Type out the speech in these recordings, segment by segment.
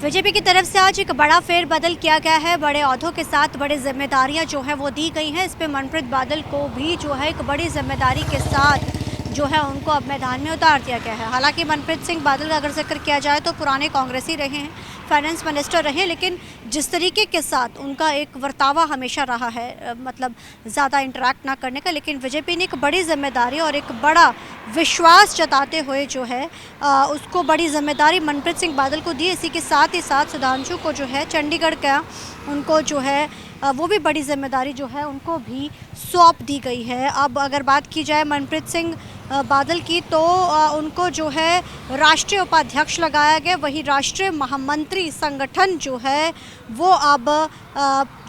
BJP की तरफ से आज एक बड़ा फेरबदल किया गया है। बड़े ओहदों के साथ बड़ी जिम्मेदारियां जो है वो दी गई हैं। इस पे मनप्रीत बादल को भी जो है एक बड़ी जिम्मेदारी के साथ जो है उनको अब मैदान में उतार दिया गया है। हालांकि मनप्रीत सिंह बादल का अगर जिक्र किया जाए तो पुराने कांग्रेसी रहे हैं, फाइनेंस मिनिस्टर रहे, लेकिन जिस तरीके के साथ उनका एक वर्तावा हमेशा रहा है, मतलब ज़्यादा इंटरेक्ट ना करने का, लेकिन बीजेपी ने एक बड़ी जिम्मेदारी और एक बड़ा विश्वास जताते हुए जो है उसको बड़ी जिम्मेदारी मनप्रीत सिंह बादल को दी। इसी के साथ ही साथ सुधांशु को जो है चंडीगढ़ का उनको जो है वो भी बड़ी जिम्मेदारी जो है उनको भी सौंप दी गई है। अब अगर बात की जाए मनप्रीत सिंह बादल की तो उनको जो है राष्ट्रीय उपाध्यक्ष लगाया गया, वही राष्ट्रीय महामंत्री संगठन जो है वो अब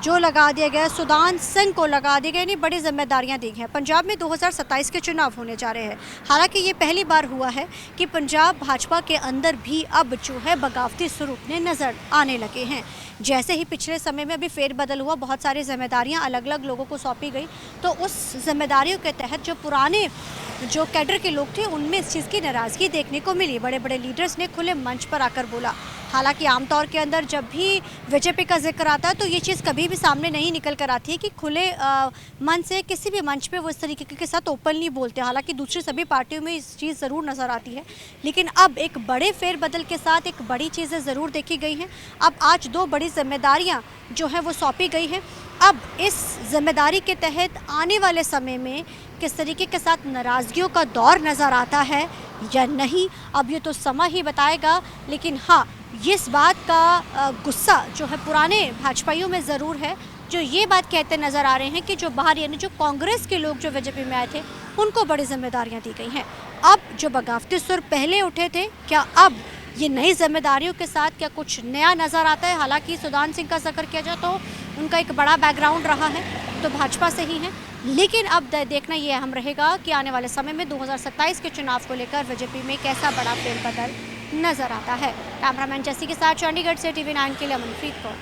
जो लगा दिया गया सुदान सिंह को लगा दिया गया। यानी बड़ी जिम्मेदारियां दी गई हैं। पंजाब में 2027 के चुनाव होने जा रहे हैं। हालांकि ये पहली बार हुआ है कि पंजाब भाजपा के अंदर भी अब जो है बगावती सुर उठने नजर आने लगे हैं। जैसे ही पिछले समय में अभी फेरबदल हुआ, बहुत सारी जिम्मेदारियां अलग अलग लोगों को सौंपी गई, तो उस जिम्मेदारियों के तहत जो पुराने जो कैडर के लोग थे उनमें इस चीज़ की नाराज़गी देखने को मिली। बड़े बड़े लीडर्स ने खुले मंच पर आकर बोला। हालांकि आमतौर के अंदर जब भी बीजेपी का जिक्र आता है तो ये चीज़ कभी भी सामने नहीं निकल कर आती है कि खुले मन से किसी भी मंच पे वो इस तरीके के साथ ओपनली बोलते हैं। हालांकि दूसरी सभी पार्टियों में इस चीज़ ज़रूर नज़र आती है, लेकिन अब एक बड़े फेरबदल के साथ एक बड़ी चीज़ें ज़रूर देखी गई हैं। अब आज दो बड़ी जिम्मेदारियाँ जो है वो सौंपी गई हैं। अब इस जिम्मेदारी के तहत आने वाले समय में किस तरीके के साथ नाराज़गियों का दौर नज़र आता है या नहीं, अब ये तो समय ही बताएगा। लेकिन हाँ, इस बात का गुस्सा जो है पुराने भाजपाइयों में ज़रूर है, जो ये बात कहते नज़र आ रहे हैं कि जो बाहर यानी जो कांग्रेस के लोग जो बीजेपी में आए थे उनको बड़ी जिम्मेदारियां दी गई हैं। अब जो बगावती सुर पहले उठे थे, क्या अब ये नई जिम्मेदारियों के साथ क्या कुछ नया नज़र आता है? हालांकि सुदान सिंह का जिक्र किया जाए तो उनका एक बड़ा बैकग्राउंड रहा है, तो भाजपा से ही है, लेकिन अब देखना ये अहम रहेगा कि आने वाले समय में 2027 के चुनाव को लेकर बीजेपी में कैसा बड़ा फेरबदल नजर आता है। कैमरामैन जैसी के साथ चंडीगढ़ से TV9 के लिए अमनप्रीत कौर।